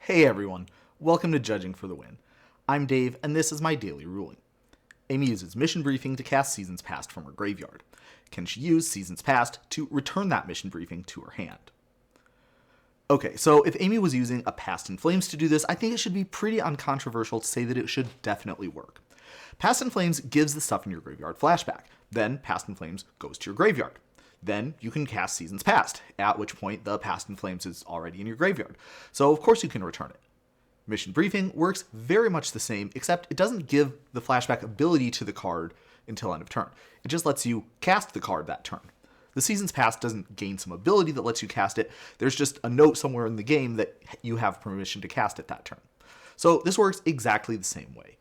Hey everyone, welcome to Judging for the Win. I'm Dave, and this is my daily ruling. Amy uses Mission Briefing to cast Seasons Past from her graveyard. Can she use Seasons Past to return that Mission Briefing to her hand? Okay, so if Amy was using a Past in Flames to do this, I think it should be pretty uncontroversial to say that it should definitely work. Past in Flames gives the stuff in your graveyard flashback. Then Past in Flames goes to your graveyard. Then you can cast Seasons Past, at which point the Past in Flames is already in your graveyard. So of course you can return it. Mission Briefing works very much the same, except it doesn't give the flashback ability to the card until end of turn. It just lets you cast the card that turn. The Seasons Past doesn't gain some ability that lets you cast it. There's just a note somewhere in the game that you have permission to cast it that turn. So this works exactly the same way.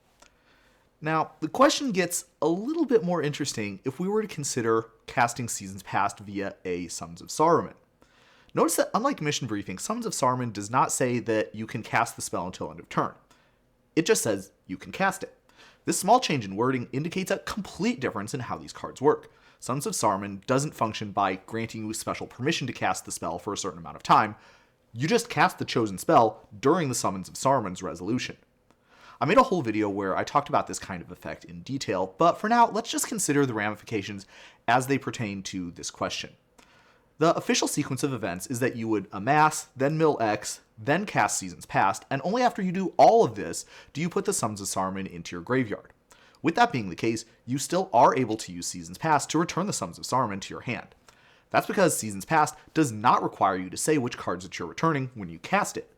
Now, the question gets a little bit more interesting if we were to consider casting Seasons Past via a Summons of Saruman. Notice that unlike Mission Briefing, Summons of Saruman does not say that you can cast the spell until end of turn. It just says you can cast it. This small change in wording indicates a complete difference in how these cards work. Summons of Saruman doesn't function by granting you special permission to cast the spell for a certain amount of time. You just cast the chosen spell during the Summons of Saruman's resolution. I made a whole video where I talked about this kind of effect in detail, but for now, let's just consider the ramifications as they pertain to this question. The official sequence of events is that you would amass, then mill X, then cast Seasons Past, and only after you do all of this do you put the Summons of Saruman into your graveyard. With that being the case, you still are able to use Seasons Past to return the Summons of Saruman to your hand. That's because Seasons Past does not require you to say which cards that you're returning when you cast it.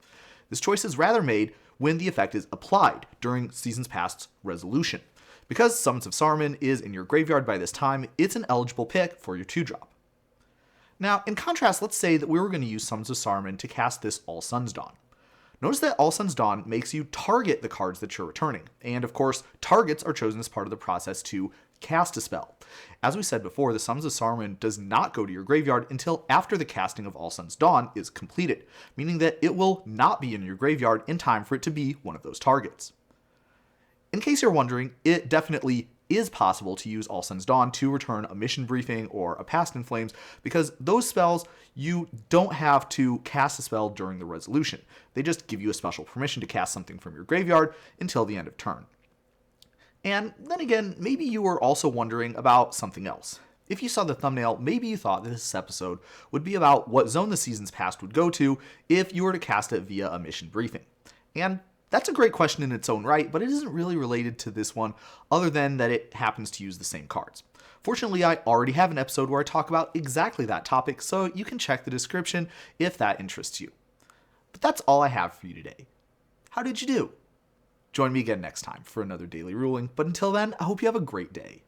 This choice is rather made when the effect is applied during Seasons Past's resolution. Because Summons of Saruman is in your graveyard by this time, it's an eligible pick for your 2-drop. Now, in contrast, let's say that we were going to use Summons of Saruman to cast this All Sun's Dawn. Notice that All Sun's Dawn makes you target the cards that you're returning, and of course, targets are chosen as part of the process to cast a spell. As we said before, the Summons of Saruman does not go to your graveyard until after the casting of All Sun's Dawn is completed, meaning that it will not be in your graveyard in time for it to be one of those targets. In case you're wondering, it definitely is possible to use All Sun's Dawn to return a Mission Briefing or a Past in Flames, because those spells, you don't have to cast a spell during the resolution. They just give you a special permission to cast something from your graveyard until the end of turn. And then again, maybe you were also wondering about something else. If you saw the thumbnail, maybe you thought that this episode would be about what zone the Seasons Past would go to if you were to cast it via a Mission Briefing. And that's a great question in its own right, but it isn't really related to this one other than that it happens to use the same cards. Fortunately, I already have an episode where I talk about exactly that topic, so you can check the description if that interests you. But that's all I have for you today. How did you do? Join me again next time for another daily ruling, but until then, I hope you have a great day.